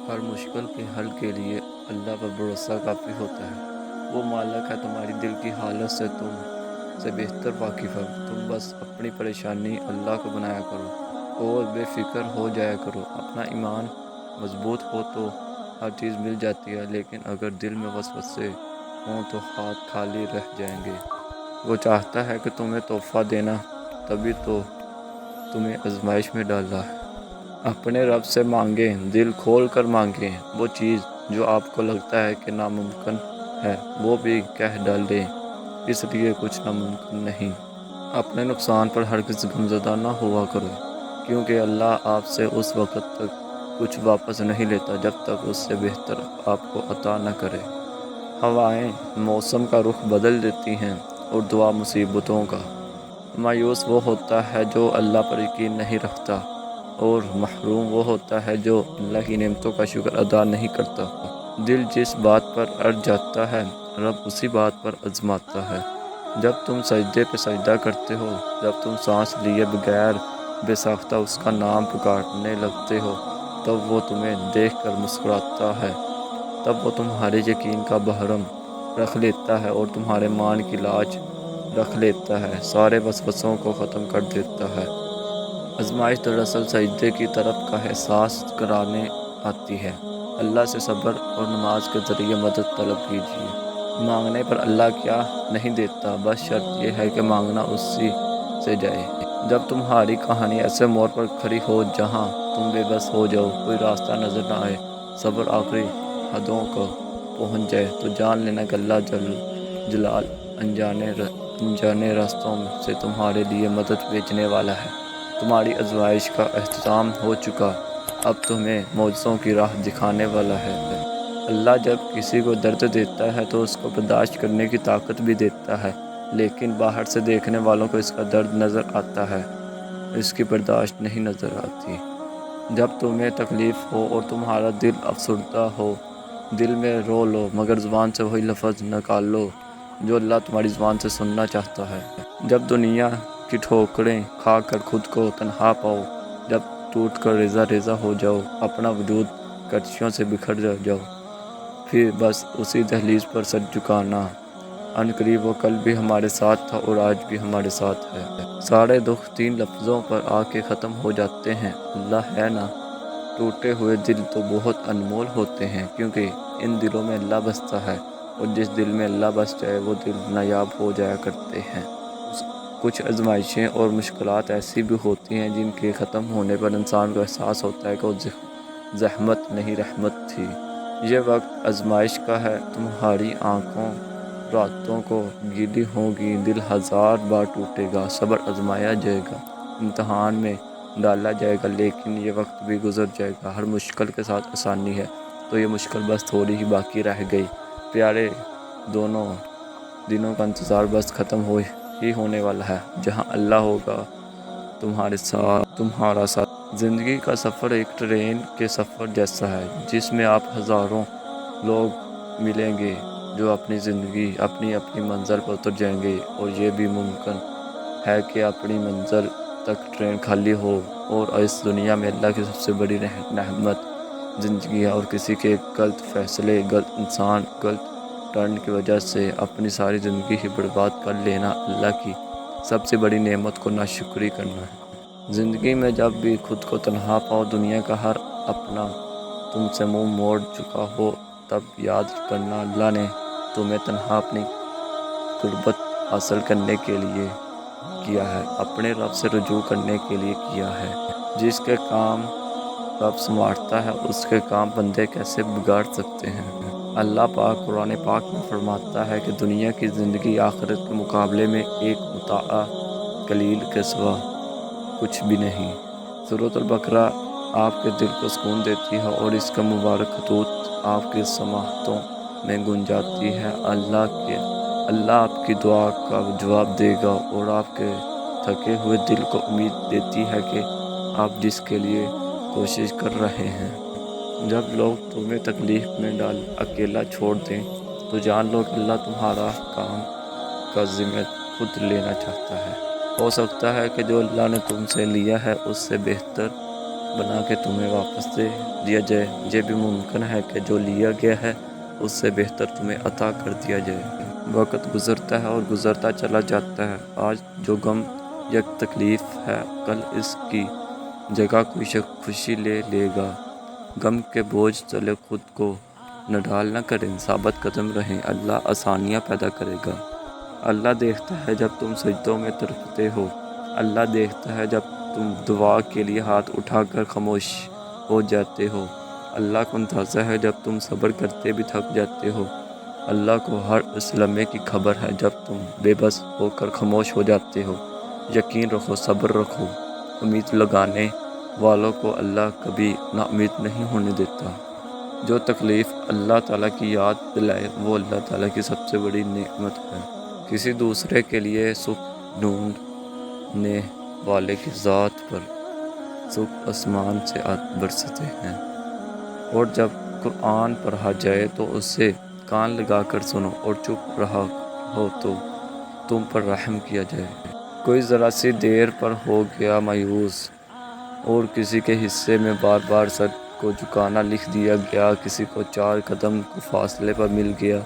ہر مشکل کے حل کے لیے اللہ پر بھروسہ کافی ہوتا ہے۔ وہ مالک ہے تمہاری دل کی حالت سے، تم سے بہتر واقف ہے۔ تم بس اپنی پریشانی اللہ کو بنایا کرو اور بے فکر ہو جایا کرو۔ اپنا ایمان مضبوط ہو تو ہر چیز مل جاتی ہے، لیکن اگر دل میں وسوسے ہوں تو ہاتھ خالی رہ جائیں گے۔ وہ چاہتا ہے کہ تمہیں تحفہ دینا، تبھی تو تمہیں آزمائش میں ڈالا ہے۔ اپنے رب سے مانگیں، دل کھول کر مانگیں۔ وہ چیز جو آپ کو لگتا ہے کہ ناممکن ہے، وہ بھی کہہ ڈالیں، اس لیے کچھ ناممکن نہیں۔ اپنے نقصان پر ہرگز غمزدہ نہ ہوا کرو، کیونکہ اللہ آپ سے اس وقت تک کچھ واپس نہیں لیتا جب تک اس سے بہتر آپ کو عطا نہ کرے۔ ہوائیں موسم کا رخ بدل دیتی ہیں اور دعا مصیبتوں کا۔ مایوس وہ ہوتا ہے جو اللہ پر یقین نہیں رکھتا، اور محروم وہ ہوتا ہے جو اللہ کی نعمتوں کا شکر ادا نہیں کرتا۔ دل جس بات پر اڑ جاتا ہے، رب اسی بات پر آزماتا ہے۔ جب تم سجدے پہ سجدہ کرتے ہو، جب تم سانس لیے بغیر بے ساختہ اس کا نام پکارنے لگتے ہو، تب وہ تمہیں دیکھ کر مسکراتا ہے۔ تب وہ تمہارے یقین کا بحرم رکھ لیتا ہے اور تمہارے مان کی لاج رکھ لیتا ہے، سارے وسوسوں کو ختم کر دیتا ہے۔ آزمائش دراصل سجدے کی طرف کا احساس کرانے آتی ہے۔ اللہ سے صبر اور نماز کے ذریعے مدد طلب کیجیے۔ مانگنے پر اللہ کیا نہیں دیتا، بس شرط یہ ہے کہ مانگنا اسی سے جائے۔ جب تمہاری کہانی ایسے موڑ پر کھڑی ہو جہاں تم بے بس ہو جاؤ، کوئی راستہ نظر نہ آئے، صبر آخری حدوں کو پہنچ جائے، تو جان لینا کہ اللہ جل جلال انجانے راستوں سے تمہارے لیے مدد بھیجنے والا ہے۔ تمہاری آزمائش کا اختتام ہو چکا، اب تمہیں معجزوں کی راہ دکھانے والا ہے۔ اللہ جب کسی کو درد دیتا ہے تو اس کو برداشت کرنے کی طاقت بھی دیتا ہے، لیکن باہر سے دیکھنے والوں کو اس کا درد نظر آتا ہے، اس کی برداشت نہیں نظر آتی۔ جب تمہیں تکلیف ہو اور تمہارا دل افسردہ ہو، دل میں رو لو، مگر زبان سے وہی لفظ نکال لو جو اللہ تمہاری زبان سے سننا چاہتا ہے۔ جب دنیا کی ٹھوکریں کھا کر خود کو تنہا پاؤ، جب ٹوٹ کر ریزہ ریزہ ہو جاؤ، اپنا وجود کڑچیوں سے بکھر جاؤ، پھر بس اسی دہلیز پر سر جھکانا۔ عنقریب وہ کل بھی ہمارے ساتھ تھا اور آج بھی ہمارے ساتھ ہے۔ سارے دکھ 3 لفظوں پر آ کے ختم ہو جاتے ہیں، اللہ ہے نا۔ ٹوٹے ہوئے دل تو بہت انمول ہوتے ہیں، کیونکہ ان دلوں میں اللہ بستا ہے، اور جس دل میں اللہ بس جائے وہ دل نایاب ہو جایا کرتے ہیں۔ کچھ آزمائشیں اور مشکلات ایسی بھی ہوتی ہیں جن کے ختم ہونے پر انسان کو احساس ہوتا ہے کہ وہ زحمت نہیں رحمت تھی۔ یہ وقت آزمائش کا ہے۔ تمہاری آنکھوں راتوں کو گیلی ہوں گی، دل 1000 بار ٹوٹے گا، صبر آزمایا جائے گا، امتحان میں ڈالا جائے گا، لیکن یہ وقت بھی گزر جائے گا۔ ہر مشکل کے ساتھ آسانی ہے، تو یہ مشکل بس تھوڑی ہی باقی رہ گئی۔ پیارے، دونوں دنوں کا انتظار بس ختم ہی ہونے والا ہے۔ جہاں اللہ ہوگا تمہارا ساتھ۔ زندگی کا سفر ایک ٹرین کے سفر جیسا ہے، جس میں آپ ہزاروں لوگ ملیں گے جو اپنی زندگی اپنی منزل پر اتر جائیں گے، اور یہ بھی ممکن ہے کہ اپنی منزل تک ٹرین خالی ہو۔ اور اس دنیا میں اللہ کی سب سے بڑی نعمت زندگی ہے، اور کسی کے غلط فیصلے، غلط انسان، غلط ٹرن کی وجہ سے اپنی ساری زندگی ہی برباد کر لینا اللہ کی سب سے بڑی نعمت کو ناشکری کرنا ہے۔ زندگی میں جب بھی خود کو تنہا پاؤ، دنیا کا ہر اپنا تم سے منہ موڑ چکا ہو، تب یاد کرنا اللہ نے تمہیں تنہا اپنی قربت حاصل کرنے کے لیے کیا ہے، اپنے رب سے رجوع کرنے کے لیے کیا ہے۔ جس کے کام رب سنوارتا ہے، اس کے کام بندے کیسے بگاڑ سکتے ہیں۔ اللہ پاک قرآن پاک میں فرماتا ہے کہ دنیا کی زندگی آخرت کے مقابلے میں ایک متاع قلیل کے سوا کچھ بھی نہیں۔ سورۃ البقرہ آپ کے دل کو سکون دیتی ہے، اور اس کا مبارک خطوط آپ کی سماعتوں میں گونجاتی ہے۔ اللہ آپ کی دعا کا جواب دے گا، اور آپ کے تھکے ہوئے دل کو امید دیتی ہے کہ آپ جس کے لیے کوشش کر رہے ہیں۔ جب لوگ تمہیں تکلیف میں ڈال اکیلا چھوڑ دیں، تو جان لو کہ اللہ تمہارا کام کا ذمہ خود لینا چاہتا ہے۔ ہو سکتا ہے کہ جو اللہ نے تم سے لیا ہے اس سے بہتر بنا کے تمہیں واپس دے دیا جائے، یہ بھی ممکن ہے کہ جو لیا گیا ہے اس سے بہتر تمہیں عطا کر دیا جائے۔ وقت گزرتا ہے اور گزرتا چلا جاتا ہے۔ آج جو غم یا تکلیف ہے، کل اس کی جگہ کوئی شخص خوشی لے لے گا۔ غم کے بوجھ تلے خود کو نہ ڈال کریں، ثابت قدم رہیں، اللہ آسانیاں پیدا کرے گا۔ اللہ دیکھتا ہے جب تم سجدوں میں تڑپتے ہو، اللہ دیکھتا ہے جب تم دعا کے لیے ہاتھ اٹھا کر خاموش ہو جاتے ہو، اللہ کو اندازہ ہے جب تم صبر کرتے بھی تھک جاتے ہو، اللہ کو ہر اس لمحے کی خبر ہے جب تم بے بس ہو کر خاموش ہو جاتے ہو۔ یقین رکھو، صبر رکھو، امید لگانے والوں کو اللہ کبھی نا امید نہیں ہونے دیتا۔ جو تکلیف اللہ تعالیٰ کی یاد دلائے وہ اللہ تعالیٰ کی سب سے بڑی نعمت ہے۔ کسی دوسرے کے لیے سکھ ڈھونڈنے والے کی ذات پر سکھ آسمان سے برستے ہیں، اور جب قرآن پڑھا جائے تو اسے کان لگا کر سنو، اور چپ رہا ہو تو تم پر رحم کیا جائے۔ کوئی ذرا سی دیر پر ہو گیا مایوس، اور کسی کے حصے میں بار بار سر کو جھکانا لکھ دیا گیا، کسی کو 4 قدم کو فاصلے پر مل گیا،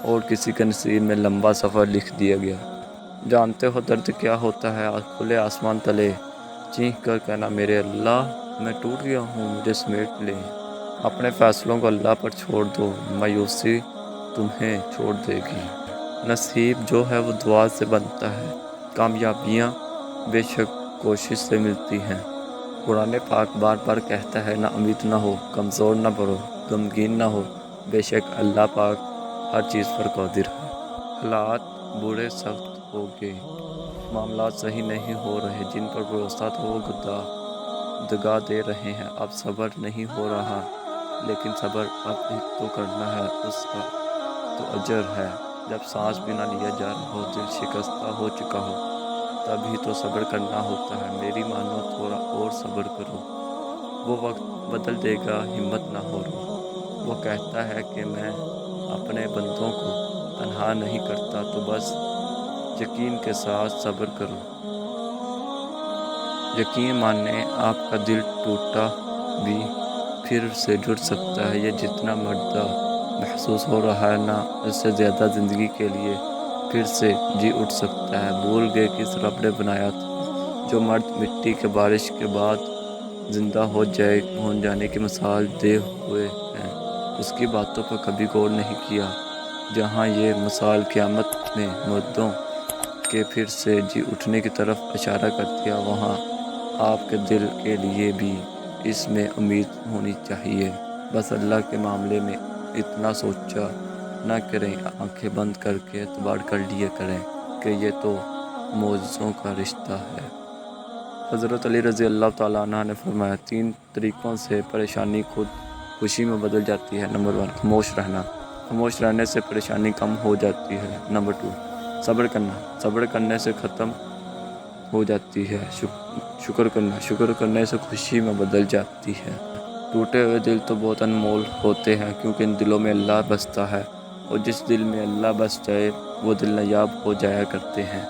اور کسی کے نصیب میں لمبا سفر لکھ دیا گیا۔ جانتے ہو درد کیا ہوتا ہے؟ کھلے آسمان تلے چیخ کر کہنا، میرے اللہ میں ٹوٹ گیا ہوں، مجھے سمیٹ لے۔ اپنے فیصلوں کو اللہ پر چھوڑ دو، مایوسی تمہیں چھوڑ دے گی۔ نصیب جو ہے وہ دعا سے بنتا ہے، کامیابیاں بے شک کوشش سے ملتی ہیں۔ قرآن پاک بار بار کہتا ہے، نا امید نہ ہو، کمزور نہ پڑو، غمگین نہ ہو، بے شک اللہ پاک ہر چیز پر قادر ہے۔ حالات برے سخت ہو گئے، معاملات صحیح نہیں ہو رہے، جن پر بھروسہ تھا وہ دگا دے رہے ہیں، اب صبر نہیں ہو رہا، لیکن صبر اب ایک تو کرنا ہے، اس کا تو اجر ہے۔ جب سانس بھی نہ لیا جا رہا ہو، دل شکستہ ہو چکا ہو، تب ہی تو صبر کرنا ہوتا ہے۔ میری مانو، تھوڑا اور صبر کرو، وہ وقت بدل دے گا، ہمت نہ ہارو۔ وہ کہتا ہے کہ میں اپنے بندوں کو تنہا نہیں کرتا، تو بس یقین کے ساتھ صبر کرو۔ یقین مانے، آپ کا دل ٹوٹا بھی پھر سے جڑ سکتا ہے، یہ جتنا مردہ محسوس ہو رہا ہے نا، اس سے زیادہ زندگی کے لیے پھر سے جی اٹھ سکتا ہے۔ بھول گئے کس رب نے بنایا تھا؟ جو مرد مٹی کے بارش کے بعد زندہ ہو جانے کی مثال دے ہوئے ہیں، اس کی باتوں پر کبھی غور نہیں کیا۔ جہاں یہ مثال قیامت میں مردوں کے پھر سے جی اٹھنے کی طرف اشارہ کرتی ہے، وہاں آپ کے دل کے لیے بھی اس میں امید ہونی چاہیے۔ بس اللہ کے معاملے میں اتنا سوچا نہ کریں، آنکھیں بند کر کے اعتبار کر لیا کریں کہ یہ تو معجزوں کا رشتہ ہے۔ حضرت علی رضی اللہ تعالیٰ عنہ نے فرمایا، 3 طریقوں سے پریشانی خود خوشی میں بدل جاتی ہے۔ نمبر 1، خاموش رہنا، خاموش رہنے سے پریشانی کم ہو جاتی ہے۔ نمبر 2، صبر کرنا، صبر کرنے سے ختم ہو جاتی ہے۔ شکر کرنا، شکر کرنے سے خوشی میں بدل جاتی ہے۔ ٹوٹے ہوئے دل تو بہت انمول ہوتے ہیں، کیونکہ ان دلوں میں اللہ بستا ہے، اور جس دل میں اللہ بس جائے وہ دل نایاب ہو جایا کرتے ہیں۔